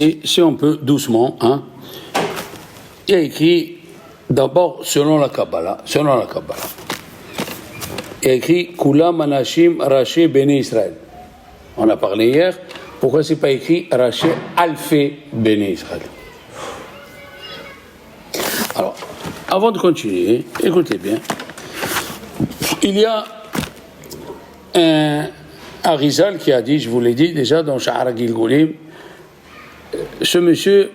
Et si on peut, doucement, hein, il y a écrit, d'abord, selon la Kabbalah, il y a écrit Kulam Anashim Raché Béné Israël. On a parlé hier, pourquoi c'est pas écrit Raché Alfé Béné Israël? Alors, avant de continuer, écoutez bien, il y a un Arizal qui a dit, je vous l'ai dit déjà dans Sha'ara Gilgulim, ce monsieur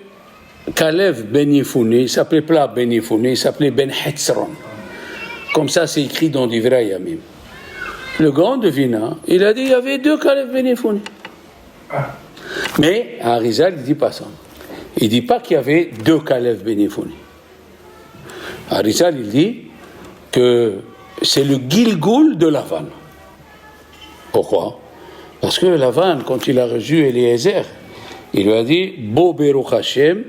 Kalev Ben Yefouni, il s'appelait pas Ben Yefouni, il s'appelait Ben Hetzron. Comme ça, c'est écrit dans Divrei Yamim. Le grand devina, il a dit il y avait deux Kalev Ben Yefouni. Mais Arizal, il ne dit pas ça. Il ne dit pas qu'il y avait deux Kalev Ben Yefouni. Arizal, il dit que c'est le Gilgul de Lavan. Pourquoi? Parce que Lavan, quand il a reçu Eliezer, il lui a dit Bo Beruch Hashem,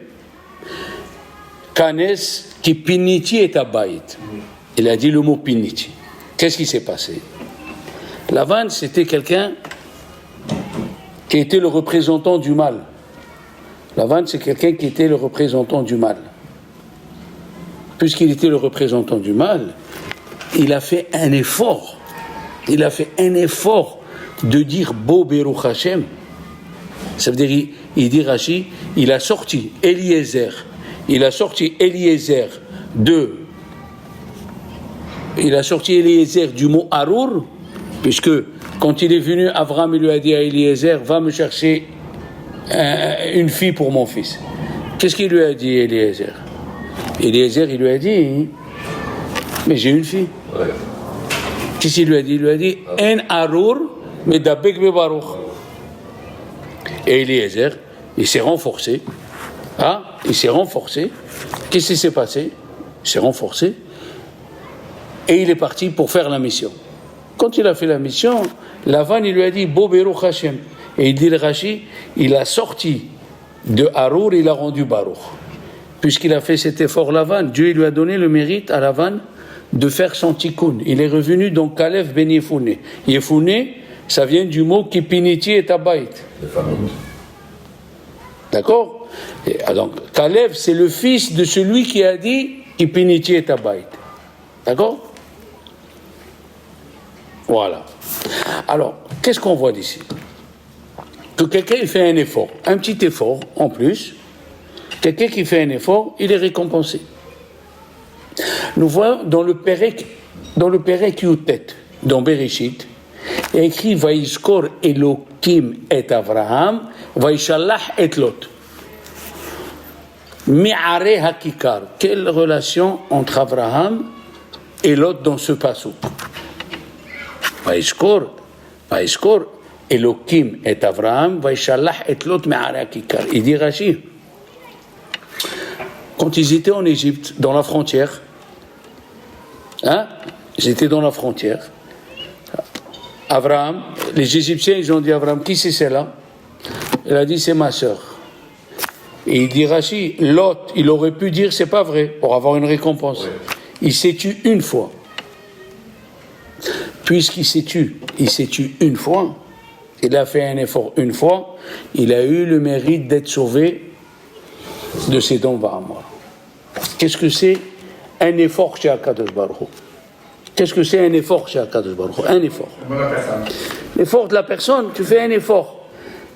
Kanes ki piniti et abayit. Il a dit le mot piniti. Qu'est-ce qui s'est passé? Lavan, c'était quelqu'un qui était le représentant du mal. Lavan, c'est quelqu'un qui était le représentant du mal. Puisqu'il était le représentant du mal, il a fait un effort. Il a fait un effort de dire Bo Beruch Hashem. Ça veut dire, il dit Rashi, il a sorti Eliezer du mot Arour, puisque quand il est venu, Avram lui a dit à Eliezer, va me chercher une fille pour mon fils. Qu'est-ce qu'il lui a dit, Eliezer? Eliezer, il lui a dit, mais j'ai une fille. Ouais. Qu'est-ce qu'il lui a dit? Il lui a dit, En Arour, mais d'Abek Bebaruch. Et Eliezer, il s'est renforcé. Il s'est renforcé. Qu'est-ce qui s'est passé? Il s'est renforcé. Et il est parti pour faire la mission. Quand il a fait la mission, Lavan, il lui a dit Bo Beruch Hashem. Et il dit le Rashi, il a sorti de Harour, il a rendu Baruch. Puisqu'il a fait cet effort, Lavan, Dieu lui a donné le mérite à Lavan de faire son tikkun. Il est revenu dans Kalev Ben Yefouni. Yefouni, ça vient du mot Kipiniti et Abayit. D'accord? Et donc, Kalev, c'est le fils de celui qui a dit Kipiniti et Abayit. D'accord? Voilà. Alors, qu'est-ce qu'on voit d'ici? Que quelqu'un il fait un effort, un petit effort en plus. Quelqu'un qui fait un effort, il est récompensé. Nous voyons dans le Perek Yutet, dans Bereshit, il y a écrit Vaïskor Elokim et Avraham, Vaïshalach et Lot. Mi'are Hakikar. Quelle relation entre Avraham et Lot dans ce passage? Vaïskor Elokim et Avraham, Vaïshalach et Lot Mi'are Hakikar. Il dit Rashi, quand ils étaient en Égypte, dans la frontière, ils étaient dans la frontière, Abraham, les Égyptiens, ils ont dit à Abraham, qui c'est celle-là? Il a dit, c'est ma sœur. Et il dit, Rashi, Lot, il aurait pu dire, c'est pas vrai, pour avoir une récompense. Ouais. Il s'est tué une fois. Puisqu'il s'est tué une fois, il a fait un effort une fois, il a eu le mérite d'être sauvé de ses dons Bahamor. Qu'est-ce que c'est un effort chez Akadosh Baruch Hu? Qu'est-ce que c'est un effort chez Akadosh Baruch Hu? Un effort. L'effort de la personne, tu fais un effort.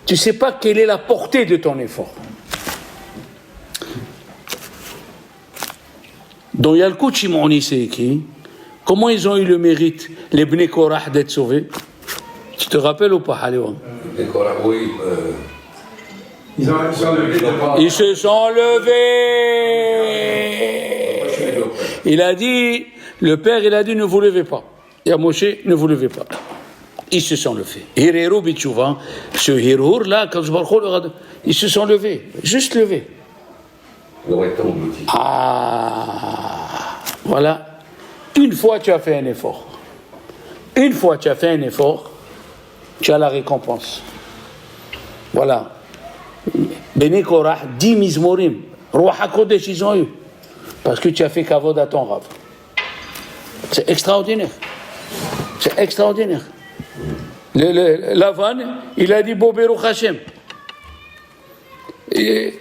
Tu ne sais pas quelle est la portée de ton effort. Dans Yalkut Shimoni, c'est écrit, comment ils ont eu le mérite, les Bnei Korah, d'être sauvés? Tu te rappelles ou pas, Haléon? Les Korah, oui. Ils se sont levés. Il a dit, le père, il a dit, ne vous levez pas. Et à Moshe, ne vous levez pas. Ils se sont levés. Hireru bitchouva, ce Hirur là, ils se sont levés, juste levés. Voilà. Une fois tu as fait un effort. Une fois tu as fait un effort, tu as la récompense. Voilà. Bnei Korah, 10 mizmorim. Roi HaKodesh, ils ont eu. Parce que tu as fait kavod à ton Rav. C'est extraordinaire. C'est extraordinaire. Lavan, il a dit Bo Beruch Hashem. Et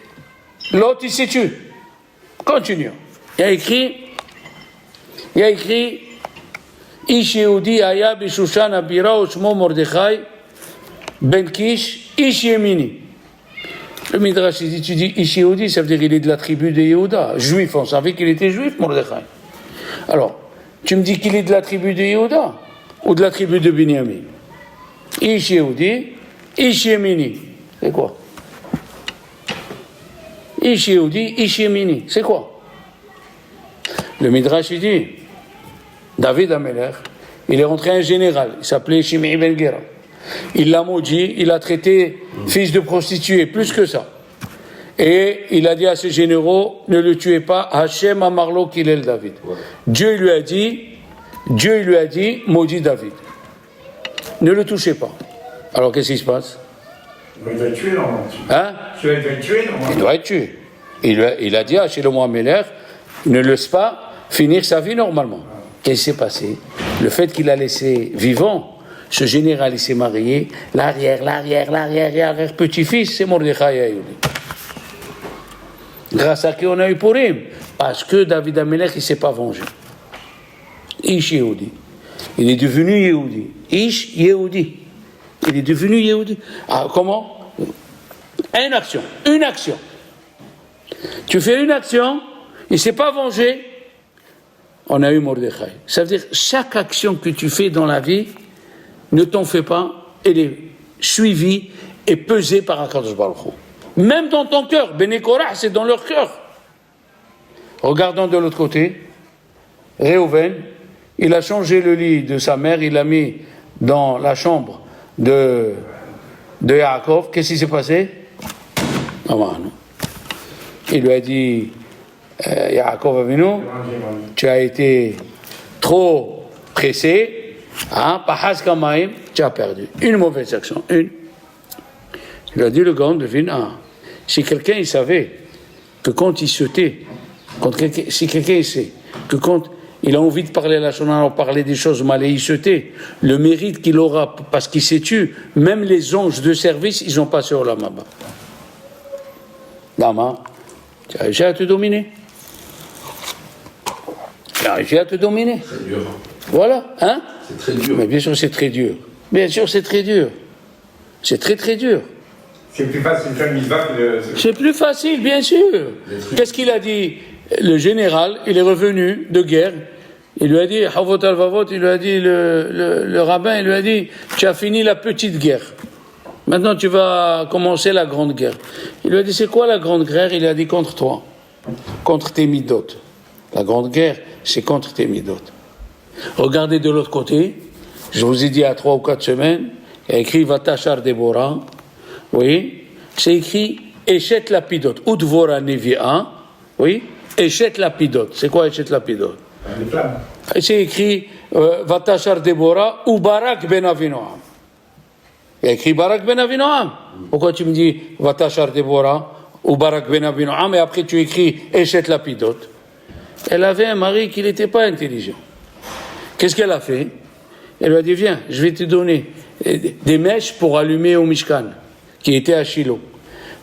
l'autre, il s'est tué. Continuons. Il y a écrit Ish Yehudi Aya Bishushan Abira Ushmo Mordechai Ben Kish Ish Yemini. Le Midrash dit, tu dis Ish Yehudi, ça veut dire qu'il est de la tribu de Yehuda. Juif, on savait qu'il était juif, Mordechai. Alors, tu me dis qu'il est de la tribu de Yehuda ou de la tribu de Binyamin? Ish Yehudi, Ish Yemini. C'est quoi? Ish Yehudi, Ish Yemini. C'est quoi? Le Midrash dit, David Amelech, il est rentré un général, il s'appelait Shimei Ben Gera. Il l'a maudit, il l'a traité fils de prostituée, plus que ça. Et il a dit à ses généraux, ne le tuez pas, Hachem Amarlo Kilel David. Ouais. Dieu lui a dit, maudit David. Ne le touchez pas. Alors qu'est-ce qui se passe? Il doit être tué, normalement. Hein? Il doit être tué, normalement. Il doit être tué. Il a dit à Shlomo Amelech, ne laisse pas finir sa vie normalement. Qu'est-ce qui s'est passé? Le fait qu'il a laissé vivant, ce général, il s'est marié, l'arrière petit-fils, c'est Mordechai Ayouli. Grâce à qui on a eu Purim? Parce que David Amelech, il ne s'est pas vengé. Ish Yehudi. Il est devenu Yehudi. Ish Yehudi. Il est devenu Yehudi. Ah, comment? Une action. Tu fais une action, il ne s'est pas vengé, on a eu Mordechai. Ça veut dire, chaque action que tu fais dans la vie, ne t'en fais pas, elle est suivie et pesée par HaKadosh Baruch Hu. Même dans ton cœur, Bnei Korach, c'est dans leur cœur. Regardons de l'autre côté, Réhouven, il a changé le lit de sa mère, il l'a mis dans la chambre de Yaakov. Qu'est-ce qui s'est passé? Non. Il lui a dit, Yaakov Avinu, tu as été trop pressé, Pahas Kamaim, tu as perdu. Une mauvaise action, une. Il a dit, le grand devine, si quelqu'un il savait que quand il se tait, si quelqu'un sait que quand il a envie de parler à la Shona, ou parler des choses mal et il se tait, le mérite qu'il aura parce qu'il s'est tué, même les anges de service, ils n'ont pas sur la Maba. Lama, tu as réussi à te dominer. Tu as réussi à te dominer. C'est dur. Voilà, hein? C'est très dur. Mais bien sûr, c'est très dur. Bien sûr, c'est très dur. C'est très, très dur. C'est plus facile de faire une mitzvah que de... C'est plus facile, bien sûr. Qu'est-ce qu'il a dit? Le général, il est revenu de guerre. Il lui a dit, Havot al-Vavot, il lui a dit, le rabbin, il lui a dit, tu as fini la petite guerre. Maintenant, tu vas commencer la grande guerre. Il lui a dit, c'est quoi la grande guerre? Il a dit, contre toi. Contre tes midotes. La grande guerre, c'est contre tes midotes. Regardez de l'autre côté. Je vous ai dit à 3 ou 4 semaines, il y a écrit Vatachar Deborah. Oui. C'est écrit Eshet Lapidot. Udvora Nevia. Oui. Eshet Lapidot. C'est quoi Eshet Lapidot? Les flammes. C'est écrit Vatachar Deborah ou Barak ben Avinoam. Il y a écrit Barak ben Avinoam. Pourquoi tu me dis Vatachar Deborah ou Barak ben Avinoam et après tu écris Eshet Lapidot? Elle avait un mari qui n'était pas intelligent. Qu'est-ce qu'elle a fait? Elle lui a dit, viens, je vais te donner des mèches pour allumer au Mishkan, qui était à Shiloh.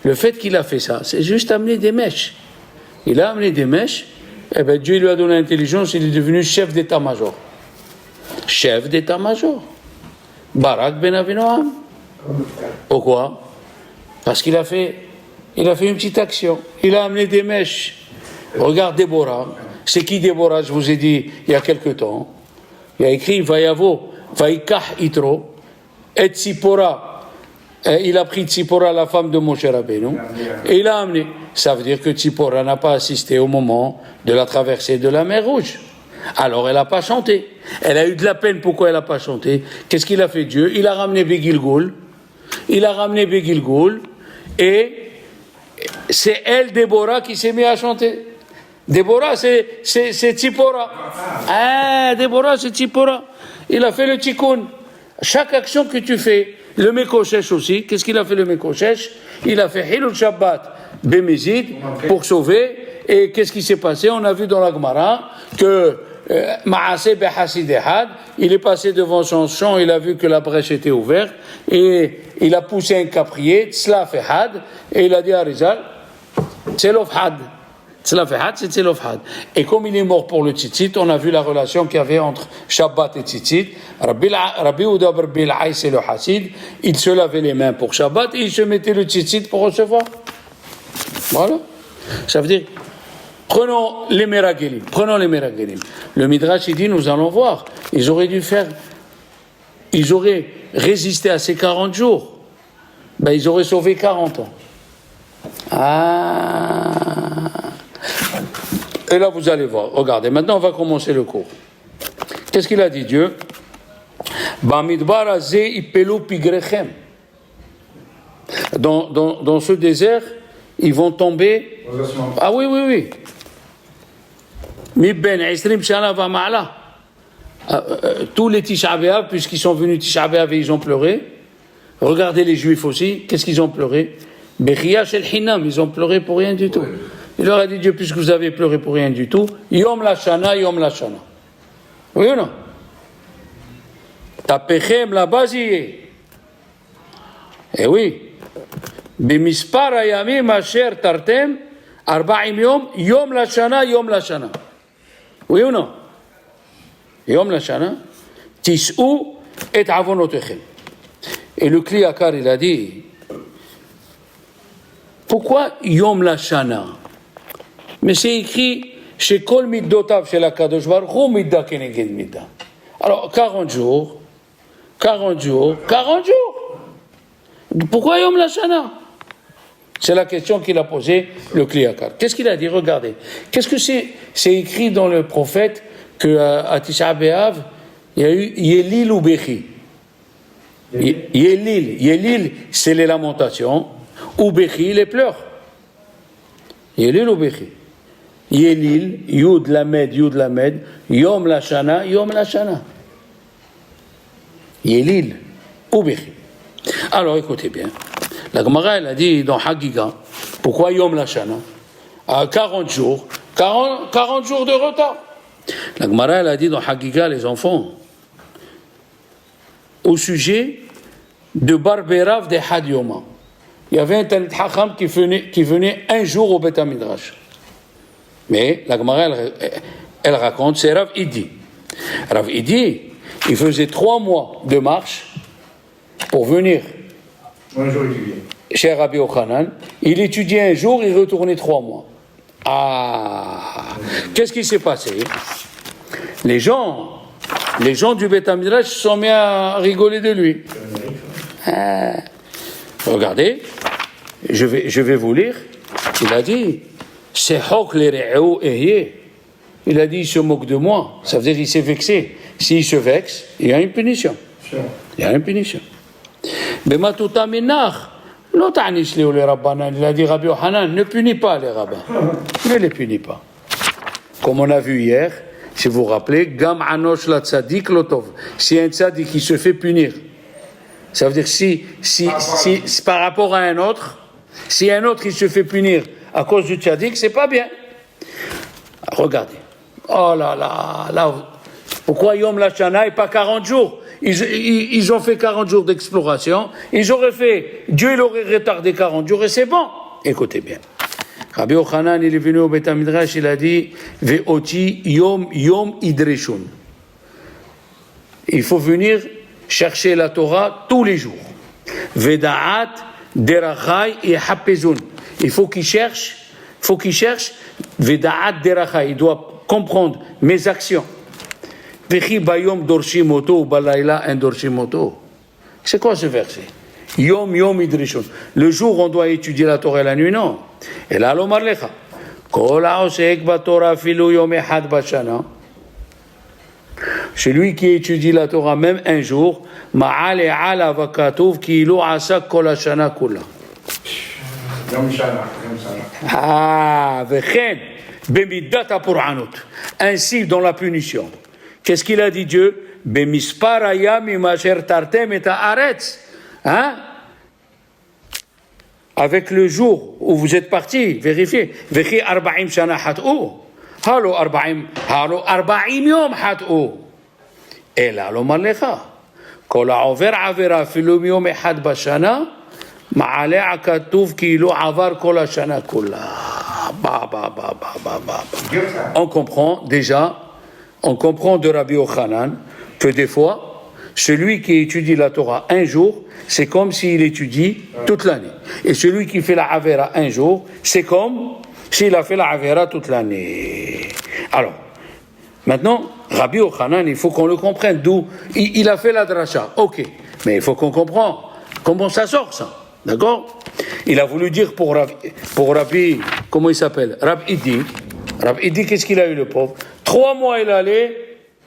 Le fait qu'il a fait ça, c'est juste amener des mèches. Il a amené des mèches, et bien Dieu lui a donné l'intelligence, il est devenu chef d'état-major. Chef d'état-major. Barak ben Avinoam. Pourquoi? Parce qu'il a fait une petite action. Il a amené des mèches. Regarde Déborah. C'est qui Déborah? Je vous ai dit il y a quelque temps. Il y a écrit Vayavo, Vaikah Itro, et Tzipora. Il a pris Tzipora, la femme de Moshe Rabbeinu, et il l'a amené. Ça veut dire que Tzipora n'a pas assisté au moment de la traversée de la mer Rouge. Alors elle n'a pas chanté. Elle a eu de la peine. Pourquoi elle n'a pas chanté? Qu'est-ce qu'il a fait Dieu? Il a ramené Begilgoul. Et c'est elle, Déborah, qui s'est mise à chanter. Déborah, c'est Tzipora. Déborah, c'est Tzipora. Il a fait le tikkun. Chaque action que tu fais, le Mekoshesh aussi, qu'est-ce qu'il a fait le Mekoshesh? Il a fait Hilul Shabbat Bemezid pour sauver. Et qu'est-ce qui s'est passé? On a vu dans la Gemara que Ma'aseh behasid ehad, il est passé devant son champ, il a vu que la brèche était ouverte, et il a poussé un caprier, tzlaf ehad, et il a dit à Rizal, tzelof had. Tzlaf ehad, c'est tzelof had. Et comme il est mort pour le tzitzit, on a vu la relation qu'il y avait entre Shabbat et tzitzit. Rabbi Ouda Barbi el-Haïs et le Hassid, il se lavait les mains pour Shabbat et il se mettait le tzitzit pour recevoir. Voilà. Ça veut dire, prenons les Meragelim. Le Midrash, il dit, nous allons voir. Ils auraient résisté à ces 40 jours. Ben, ils auraient sauvé 40 ans. Ah. Et là, vous allez voir. Regardez, maintenant, on va commencer le cours. Qu'est-ce qu'il a dit, Dieu? Dans ce désert, ils vont tomber. Ah oui. Tous les Tisha B'Av, puisqu'ils sont venus Tisha B'Av et ils ont pleuré. Regardez les Juifs aussi. Qu'est-ce qu'ils ont pleuré? Ils ont pleuré pour rien du tout. Il leur a dit, Dieu, puisque vous avez pleuré pour rien du tout, Yom Lashana. Oui ou non? Tapechem la basiyé. Eh oui. Bimispar ayamim asher tartem, arba'im yom Lashana. Oui ou non? Yom Lashana. Tis'u et avonotechem. Et le Kli Yakar, il a dit, pourquoi Yom Lashana? Mais c'est écrit chez Kol Middotav, chez la Kadosh Baruch Hu, Midda Keneged Midda. Alors, 40 jours. Pourquoi Yom Lashana? C'est la question qu'il a posée, le Kli Yakar. Qu'est-ce qu'il a dit? Regardez. Qu'est-ce que c'est écrit dans le prophète qu'à Tisha B'Av, il y a eu Yelil ou Bechi. Yelil, c'est les lamentations. Ou Bechi, les pleurs. Yelil ou Bechi. Yelil, Yud Lamed, Yom Lashana. Yelil ou Bechi. Alors écoutez bien. La Gemara, elle a dit dans Hagiga, pourquoi Yom Lashana? À 40 jours. 40 jours de retard. La Gemara, elle a dit dans Hagiga, les enfants, au sujet de Barberav de Hadioma. Il y avait un Talmid Chacham qui venait un jour au Beth Midrash. Mais la Gemara, elle raconte, c'est Rav Idi. Rav Idi, il faisait 3 mois de marche pour venir chez Rabbi Yochanan. Il étudiait un jour, il retournait 3 mois. Qu'est-ce qui s'est passé? Les gens du Beth Midrash se sont mis à rigoler de lui. Regardez, je vais vous lire. Il a dit, c'est Hok le Re'ou Ehye. Il a dit, il se moque de moi. Ça veut dire qu'il s'est vexé. S'il se vexe, il y a une punition. Il a dit, Rabbi Yochanan, ne punis pas les rabbins. Ne les punis pas. Comme on a vu hier, si vous vous rappelez, Gam Anosh la Tzadik Lotov. Si un Tzadik qui se fait punir, ça veut dire si par rapport à un autre, si un autre il se fait punir à cause du Tzadik, c'est pas bien. Regardez. Oh là. Pourquoi Yom Lashana et pas 40 jours? Ils ont fait 40 jours d'exploration. Dieu il aurait retardé 40 jours et c'est bon. Écoutez bien. Rabbi Yochanan, il est venu au Beth Midrash, il a dit, Ve'oti yom idreshun. Il faut venir chercher la Torah tous les jours. Veda'at derachai et hapezun. Il faut qu'il cherche, Veda'at derachai. Il doit comprendre mes actions. Vechi bayom dorshimoto ou balayla en dorshimoto. C'est quoi ce verset? Yom idrishon. Le jour on doit étudier la Torah et la nuit, non. Et là, l'omar lecha. Kol ha'osek b'Torah filu yom echad b'shana. Celui qui étudie la Torah même un jour, ma'al e'ala v'katuv ki ilu asak kol ha'shana kula. Yom Shana. Vechen b'midat ha'pur'anut. Ainsi dans la punition. Qu'est-ce qu'il a dit Dieu? B'mispar hayamim asher tartem et ha'aretz. Avec le jour où vous êtes partis, vérifiez. Vechi arba'im shana hat'u. הלו 40 יום חטאו. אלא לומר לך, כל העובר עבירה אפילו מיום אחד בשנה, מעלה הכתוב כאילו עבר כל השנה כולה. On comprend déjà, on comprend de Rabbi Yochanan que des fois, celui qui étudie la Torah un jour, c'est comme s'il étudie toute l'année. Et celui qui fait la Avera un jour, c'est comme s'il a fait la Avera toute l'année. Alors, maintenant, Rabbi Yochanan, il faut qu'on le comprenne. D'où il a fait la dracha, ok. Mais il faut qu'on comprenne comment ça sort, ça. D'accord? Il a voulu dire pour Rabbi, comment il s'appelle? Rabbi Idi. Rabbi Idi, qu'est-ce qu'il a eu, le pauvre? 3 mois il allait,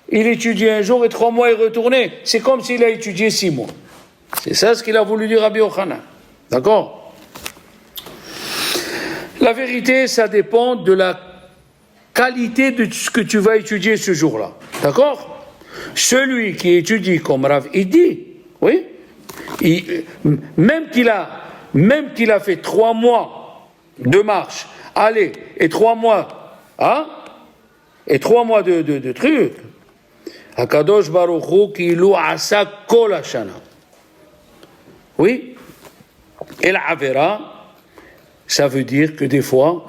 il étudiait un jour et 3 mois il retournait. C'est comme s'il a étudié 6 mois. C'est ça ce qu'il a voulu dire Rabbi Yochanan. D'accord? La vérité, ça dépend de la qualité de ce que tu vas étudier ce jour-là. D'accord? Celui qui étudie comme Rav Idi, oui, même qu'il a fait 3 mois de marche, allez, et 3 mois, hein? Et 3 mois de trucs. Hakadosh Baruch Hu kilu asa kol hashana. Oui. Et la Avera, ça veut dire que des fois,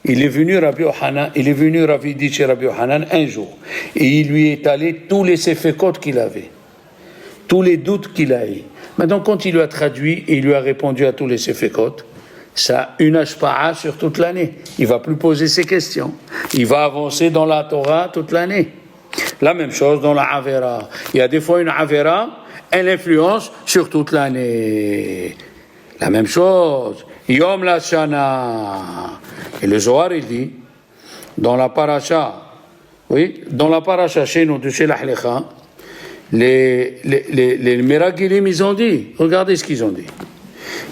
il est venu Rabbi Rabbi Idi chez Rabbi Yochanan un jour, et il lui est allé tous les sefekot qu'il avait, tous les doutes qu'il a eu. Maintenant, quand il lui a traduit et il lui a répondu à tous les sefekot, ça a une ashpa'a sur toute l'année. Il va plus poser ses questions. Il va avancer dans la Torah toute l'année. La même chose dans la Avera. Il y a des fois une Avera, elle influence sur toute l'année. La même chose. Yom la Shana. Et le Zohar, il dit, dans la paracha, oui, dans la paracha chez nous, de chez l'Ahlecha, les Meragilim, ils ont dit, regardez ce qu'ils ont dit.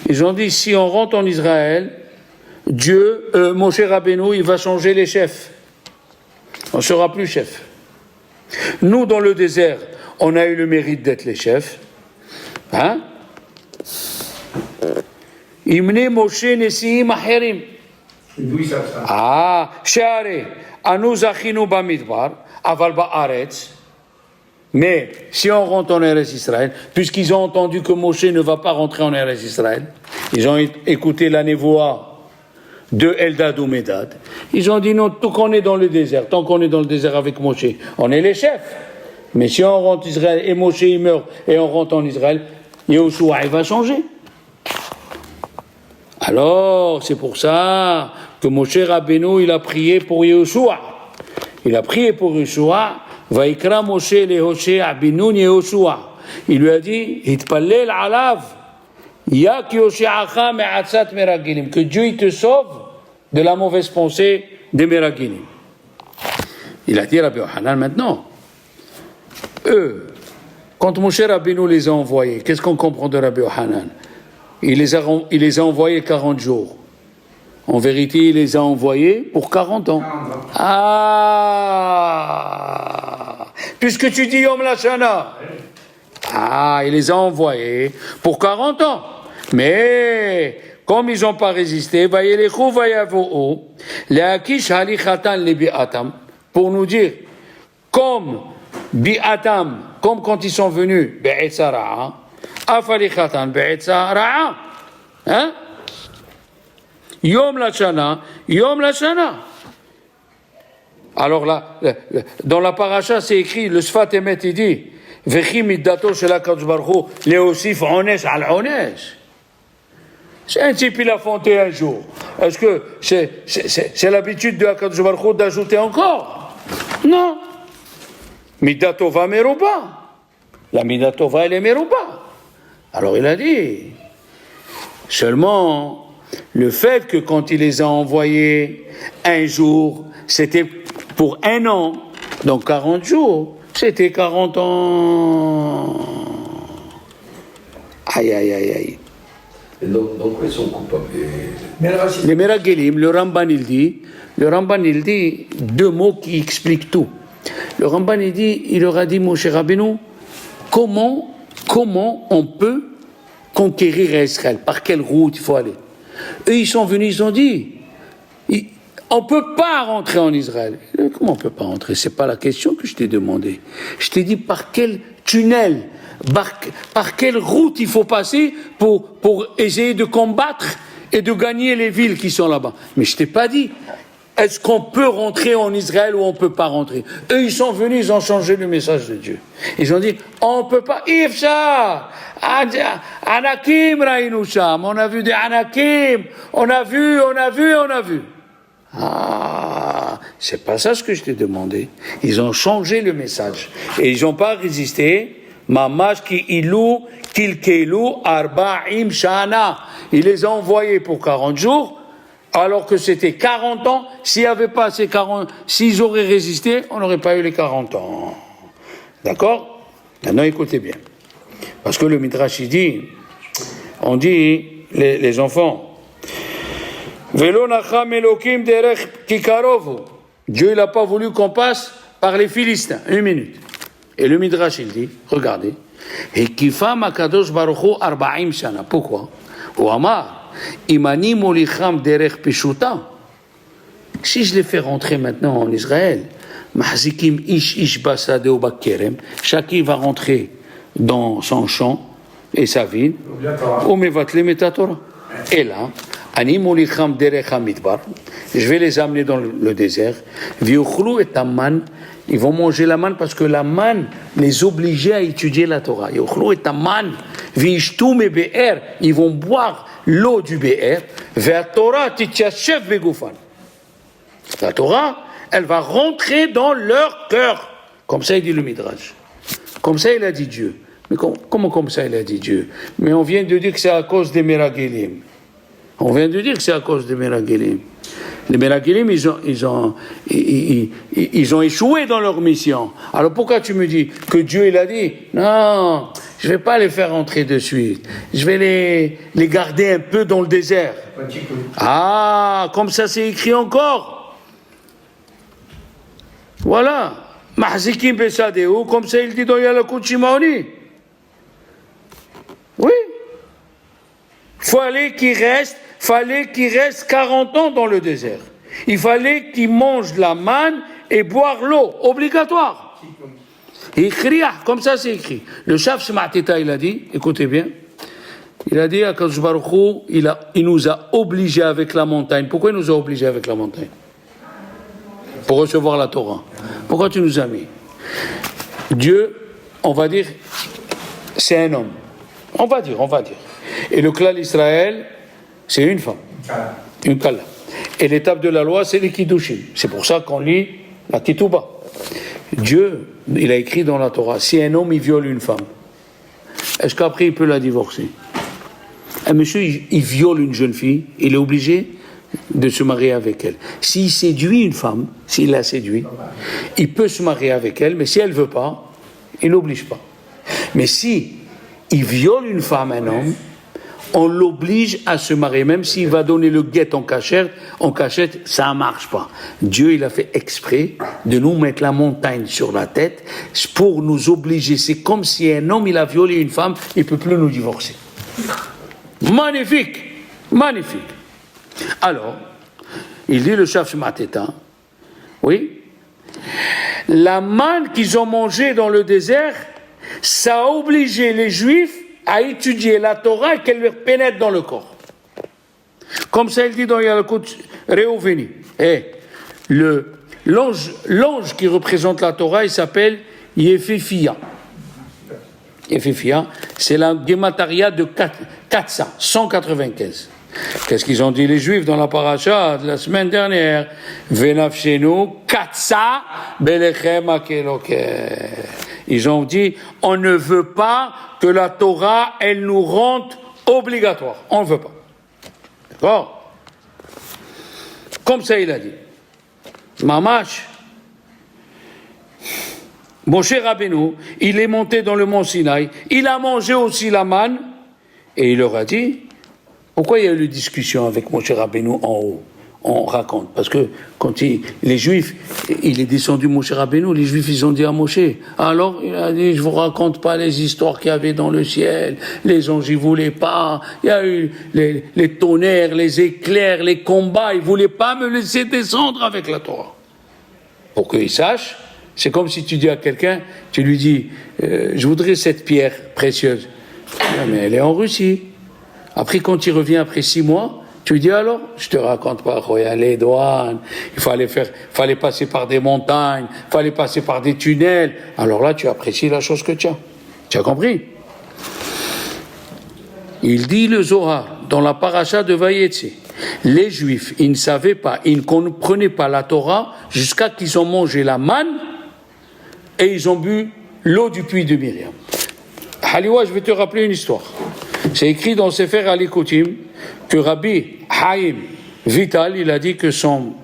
Ils ont dit, si on rentre en Israël, Moshe Rabbeinu, il va changer les chefs. On ne sera plus chef. Nous, dans le désert, on a eu le mérite d'être les chefs. Hein? Imne Moshe Nesiim Acherim. D'où ils savent ça? Ah, Share, Anu Zachinu Bamidbar, Aval Ba'aretz. Mais si on rentre en Eretz Israël, puisqu'ils ont entendu que Moshe ne va pas rentrer en Eretz Israël, ils ont écouté la névoie de Eldad ou Medad, ils ont dit non, tant qu'on est dans le désert, tant qu'on est dans le désert avec Moshe, on est les chefs. Mais si on rentre en Israël et Moshe il meurt et on rentre en Israël, Yehoshua il va changer. Alors, c'est pour ça que Moshe Rabbeinu, il a prié pour Yehoshua. Il a prié pour Yehoshua. Vaikra Moshe le Hoshea binun Yehoshua. Il lui a dit, Hitpallel alav, yak Yosheacha me'atzat meragilim. Que Dieu il te sauve de la mauvaise pensée des meragilim. Il a dit Rabbi Yochanan maintenant. Eux, quand Moshe Rabbeinu les a envoyés, qu'est-ce qu'on comprend de Rabbi Yochanan? Il les a envoyés 40 jours. En vérité, il les a envoyés pour 40 ans. Ah! Puisque tu dis Yom Lashana. Ah, il les a envoyés pour 40 ans. Mais, comme ils n'ont pas résisté, Vayelechu Vayavo'u, Le'akish Halichatan Lebi'atam, pour nous dire, comme Bi'atam, comme quand ils sont venus, Be'etzara'a, Afalichatan Be'etzara'a, hein? Yom Lashana, Yom Lashana. Alors là, dans la paracha, c'est écrit, le Sfat Emet, il dit, Vechi middato shel HaKadosh Baruch Hu, leosif onesh al onesh. C'est un type, il a fondé un jour. Est-ce que c'est l'habitude de HaKadosh Baruch Hu d'ajouter encore? Non. Middato va meruba. La middato va elle est meruba. Alors il a dit, seulement, le fait que quand il les a envoyés un jour, c'était pour 1 an, donc 40 jours, c'était 40 ans. Aïe, aïe, aïe, aïe. Et donc ils sont coupables. Les Meragelim, le Ramban il dit 2 mots qui expliquent tout. Le Ramban il leur a dit, Moshe Rabbeinu, comment on peut conquérir Israël? Par quelle route il faut aller? Eux, ils sont venus, ils ont dit, on ne peut pas rentrer en Israël. Comment on ne peut pas rentrer? Ce n'est pas la question que je t'ai demandé. Je t'ai dit par quel tunnel, par quelle route il faut passer pour essayer de combattre et de gagner les villes qui sont là-bas. Mais je ne t'ai pas dit, est-ce qu'on peut rentrer en Israël ou on ne peut pas rentrer? Eux, ils sont venus, ils ont changé le message de Dieu. Ils ont dit, on ne peut pas, Ifshar, Anakim Raïnou Sham, on a vu des Anakim, on a vu. Ah, c'est pas ça ce que je t'ai demandé. Ils ont changé le message. Et ils n'ont pas résisté. Mamash ki ilou, kilkeilu, arba'im shana. Il les a envoyés pour 40 jours, alors que c'était 40 ans. S'il n'y avait pas ces 40, s'ils auraient résisté, on n'aurait pas eu les 40 ans. D'accord? Maintenant, écoutez bien. Parce que le Midrash, il dit, on dit, les enfants, Velo nacham elokim derech kikarovu. Dieu, il n'a pas voulu qu'on passe par les Philistins. 1 minute. Et le Midrash, il dit, regardez, Hekifam akadosh baruchu 40 shana. Pourquoi? Ou Amar, imani molicham derech pishuta. Si je les fais rentrer maintenant en Israël, mahzikim ish basade ou bakkerem, chacun va rentrer dans son champ et sa ville, ou mevatlem et Torah. Et là, ani molicham derech hamidbar, je vais les amener dans le désert, viuchlu et amman. Ils vont manger la manne parce que la manne les obligeait à étudier la Torah. Ils vont boire l'eau du Be'er. La Torah, elle va rentrer dans leur cœur. Comme ça, il dit le Midrash. Comme ça, il a dit Dieu. Mais comment comme ça, il a dit Dieu? Mais on vient de dire que c'est à cause des Meragelim. On vient de dire que c'est à cause des Meragelim. Les Meragelim, ils ont échoué dans leur mission. Alors pourquoi tu me dis que Dieu, il a dit, non, je ne vais pas les faire rentrer de suite. Je vais les garder un peu dans le désert. Ah, comme ça c'est écrit encore. Voilà. Mahzikim Besadeu, comme ça il dit dans Yalakut Shimaoni. Oui. Fallait qu'il reste 40 ans dans le désert. Il fallait qu'il mange la manne et boire l'eau, obligatoire. Comme ça c'est écrit. Le Shaf Shmatita, il a dit, écoutez bien, il a dit à Kadosh Baruch Hu, il nous a obligés avec la montagne. Pourquoi il nous a obligés avec la montagne? Pour recevoir la Torah. Pourquoi tu nous as mis? Dieu, on va dire, c'est un homme. On va dire. Et le clan d'Israël, c'est une femme, une kala. Et l'étape de la loi, c'est les kiddushim. C'est pour ça qu'on lit la ketouba. Dieu, il a écrit dans la Torah, si un homme, il viole une femme, est-ce qu'après, il peut la divorcer? Un monsieur, il viole une jeune fille, il est obligé de se marier avec elle. S'il séduit une femme, s'il la séduit, il peut se marier avec elle, mais si elle ne veut pas, il n'oblige pas. Mais si il viole une femme, un homme, on l'oblige à se marier, même s'il va donner le guet en cachette, ça ne marche pas. Dieu, il a fait exprès de nous mettre la montagne sur la tête pour nous obliger. C'est comme si un homme, il a violé une femme, il ne peut plus nous divorcer. Magnifique. Alors, il dit le Shaf Shmatita, oui, la manne qu'ils ont mangée dans le désert, ça a obligé les Juifs à étudier la Torah et qu'elle leur pénètre dans le corps. Comme ça, il dit dans Yalakut Reuveni. L'ange qui représente la Torah, il s'appelle Yefefia. Yefefia, c'est la Gemataria de 195. Qu'est-ce qu'ils ont dit les Juifs dans la paracha de la semaine dernière? Venafshenu katsa belechem akeloker. Ils ont dit, on ne veut pas que la Torah, elle nous rende obligatoire. On ne veut pas. D'accord? Comme ça, il a dit. Mamash, Moshe Rabbeinu, il est monté dans le mont Sinaï, il a mangé aussi la manne, et il leur a dit, pourquoi il y a eu une discussion avec Moshe Rabbeinu en haut? on raconte. Parce que quand les Juifs, il est descendu Moshe Rabbeinu, les Juifs, ils ont dit à Moshe, alors il a dit, je vous raconte pas les histoires qu'il y avait dans le ciel, les anges, ils voulaient pas, il y a eu les tonnerres, les éclairs, les combats, ils voulaient pas me laisser descendre avec la Torah. Pour qu'ils sachent, c'est comme si tu dis à quelqu'un, tu lui dis, je voudrais cette pierre précieuse. Mais elle est en Russie. Après, quand il revient après 6 mois, tu lui dis alors, je te raconte pas, il y a les douanes, il fallait passer par des montagnes, il fallait passer par des tunnels. Alors là, tu apprécies la chose que tu as. Tu as compris? Il dit le Zohar, dans la paracha de Vayetze, les Juifs, ils ne savaient pas, ils ne comprenaient pas la Torah jusqu'à qu'ils ont mangé la manne et ils ont bu l'eau du puits de Myriam. Haliwa, je vais te rappeler une histoire. C'est écrit dans Sefer Alikutim que Rabbi Haïm Vital, il a dit que son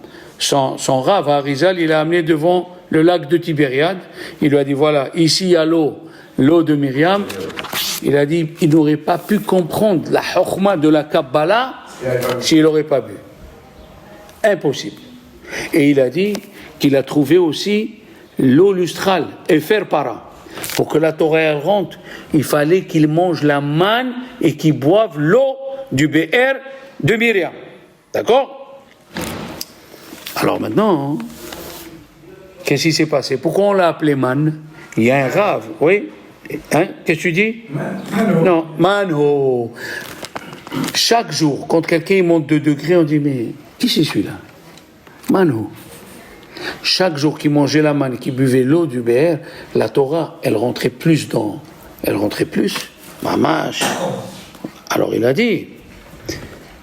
Rav Harizal, il a amené devant le lac de Tibériade. Il lui a dit, voilà, ici il y a l'eau de Myriam. Il a dit, il n'aurait pas pu comprendre la chokhma de la Kabbalah s'il n'aurait pas bu. Impossible. Et il a dit qu'il a trouvé aussi l'eau lustrale, Efer Para. Pour que la Torah elle rentre, il fallait qu'il mange la manne et qu'il boive l'eau du BR de Myriam. D'accord? Alors maintenant, qu'est-ce qui s'est passé? Pourquoi on l'a appelé manne? Il y a un rave, oui? Hein? Qu'est-ce que tu dis? Mano. Non, mano. Chaque jour, quand quelqu'un monte 2 degrés, on dit, mais qui c'est celui-là? Mano. Chaque jour qu'il mangeait la manne, qu'il buvait l'eau du BR, la Torah, elle rentrait plus. Mamash. Alors il a dit,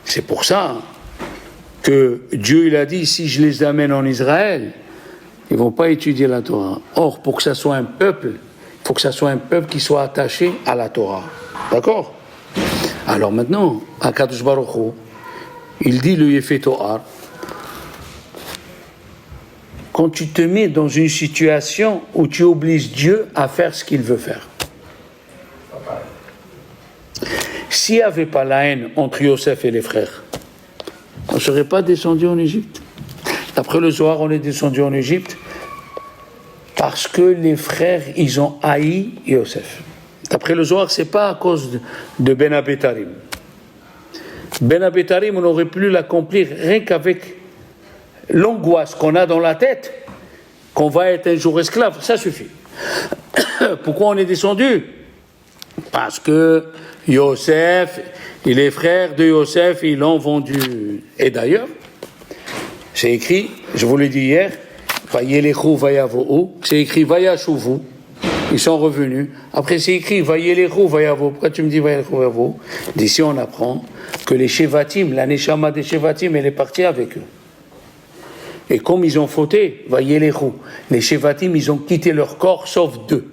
c'est pour ça que Dieu, il a dit, si je les amène en Israël, ils ne vont pas étudier la Torah. Or, pour que ça soit un peuple, il faut que ça soit un peuple qui soit attaché à la Torah. D'accord? Alors maintenant, Akadosh Baruch Hu, il dit le Yefet Toar, quand tu te mets dans une situation où tu obliges Dieu à faire ce qu'il veut faire. S'il n'y avait pas la haine entre Yosef et les frères, on ne serait pas descendu en Égypte. D'après le Zohar, on est descendu en Égypte parce que les frères, ils ont haï Yosef. D'après le Zohar, ce n'est pas à cause de Ben Abetarim. Ben Abetarim, on aurait pu l'accomplir rien qu'avec l'angoisse qu'on a dans la tête, qu'on va être un jour esclave, ça suffit. Pourquoi on est descendu? Parce que Yosef et les frères de Yosef, ils l'ont vendu. Et d'ailleurs, c'est écrit, je vous l'ai dit hier, Vayelechu vayavohu, c'est écrit Vayashuvu, ils sont revenus. Après c'est écrit Vayelechu vayavohu. Pourquoi tu me dis Vayelechu vayavohu? D'ici on apprend que les Shevatim, la Neshama des Shevatim, elle est partie avec eux. Et comme ils ont fauté, Vayelechu, les Shevatim, ils ont quitté leur corps, sauf 2.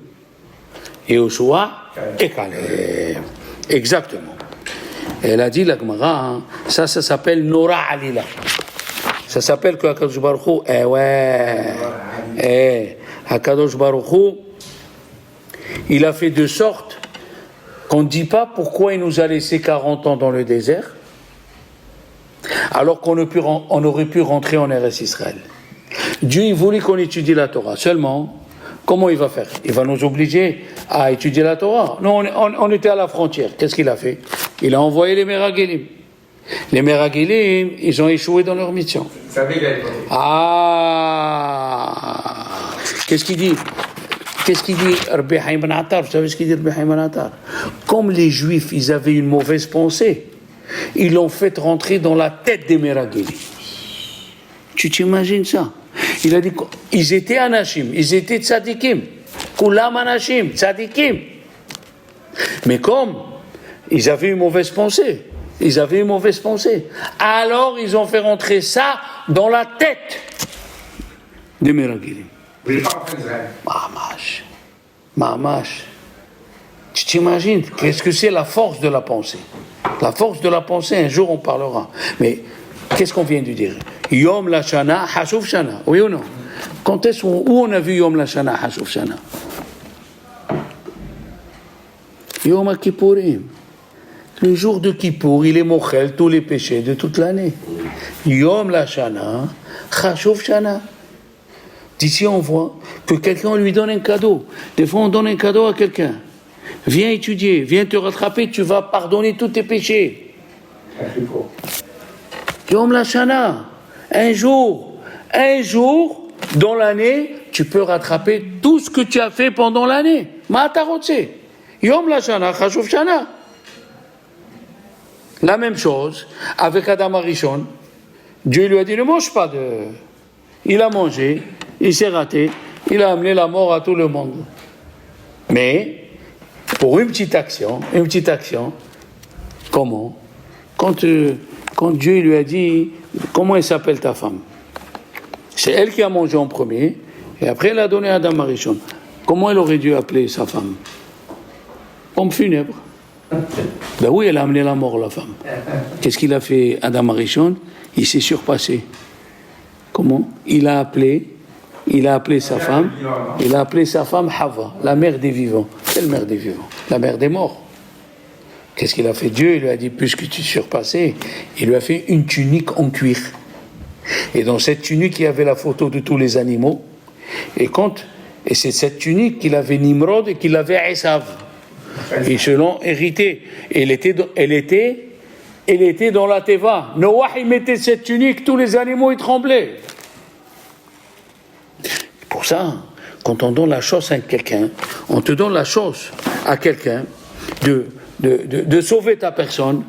Yehoshua et Caleb. Exactement. Et elle a dit, la Gemara, ça s'appelle Nora Alila. Ça s'appelle que Hakadosh Baruch Hu, Hakadosh Baruch Hu, il a fait de sorte qu'on ne dit pas pourquoi il nous a laissé 40 ans dans le désert, alors qu'on aurait pu rentrer en Eretz Israël. Dieu, il voulait qu'on étudie la Torah. Seulement, comment il va faire? Il va nous obliger à étudier la Torah. Non, on était à la frontière. Qu'est-ce qu'il a fait? Il a envoyé les Meragelim. Les Meragelim, ils ont échoué dans leur mission. Qu'est-ce qu'il dit? Rabbi Haïm Ben Attar, vous savez ce qu'il dit Rabbi Haïm Ben Attar? Comme les Juifs, ils avaient une mauvaise pensée, ils l'ont fait rentrer dans la tête des Meragelim. Tu t'imagines ça? Il a dit qu'ils étaient anashim, ils étaient tzadikim. Kulam anashim, tzadikim. Mais comme ils avaient une mauvaise pensée, alors ils ont fait rentrer ça dans la tête des Meragelim. Mamash. Tu t'imagines qu'est-ce que c'est la force de la pensée? La force de la pensée, un jour on parlera. Mais qu'est-ce qu'on vient de dire? Yom Lashana, Hashuv Shana. Oui ou non? Quand est-ce où on a vu Yom Lashana, Hashuv Shana? Yom Kippourim. Le jour de Kippour, il est mochel tous les péchés de toute l'année. Yom la Shana, Chashuv Shana. D'ici, on voit que quelqu'un lui donne un cadeau. Des fois, on donne un cadeau à quelqu'un. Viens étudier, viens te rattraper, tu vas pardonner tous tes péchés. Yom la Shana, un jour dans l'année, tu peux rattraper tout ce que tu as fait pendant l'année. Ma'atarotse. Yom la Shana, Chashuv Shana. La même chose avec Adam Arishon. Dieu lui a dit ne mange pas de. Il a mangé, il s'est raté, il a amené la mort à tout le monde. Mais pour une petite action, comment? Quand Dieu lui a dit comment elle s'appelle ta femme, c'est elle qui a mangé en premier et après elle a donné à Adam Arishon. Comment elle aurait dû appeler sa femme? Pomme funèbre. Ben oui, elle a amené la mort, la femme. Qu'est-ce qu'il a fait Adam Arishon? Il s'est surpassé. Comment? Il a appelé sa femme Hava, la mère des vivants. Quelle mère des vivants? La mère des morts. Qu'est-ce qu'il a fait? Dieu, il lui a dit, puisque tu es surpassé, il lui a fait une tunique en cuir. Et dans cette tunique, il y avait la photo de tous les animaux. Et c'est cette tunique qu'il avait Nimrod et qu'il avait Esav. Ils se l'ont hérité. Elle était dans la Teva. Noah, il mettait cette tunique, tous les animaux, ils tremblaient. Pour ça, quand on donne la chance à quelqu'un, on te donne la chance à quelqu'un de sauver ta personne,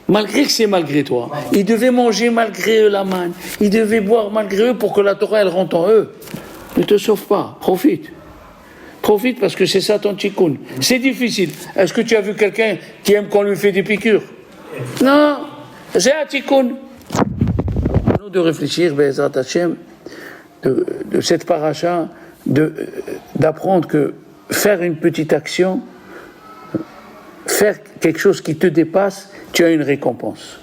malgré que c'est malgré toi. Ils devaient manger malgré eux la manne. Ils devaient boire malgré eux pour que la Torah, elle rentre en eux. Ne te sauve pas, profite. Profite parce que c'est ça ton tikkun. C'est difficile. Est-ce que tu as vu quelqu'un qui aime qu'on lui fait des piqûres? Non, c'est un tikkun. Nous de réfléchir, Be'ezrat Hashem, de cette paracha, d'apprendre que faire une petite action, faire quelque chose qui te dépasse, tu as une récompense.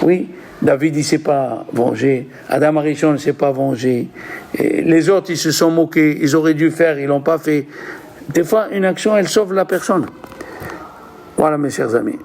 Oui, David, il ne s'est pas vengé. Adam Arishon ne s'est pas vengé. Et les autres, ils se sont moqués. Ils auraient dû faire, ils ne l'ont pas fait. Des fois, une action, elle sauve la personne. Voilà, mes chers amis.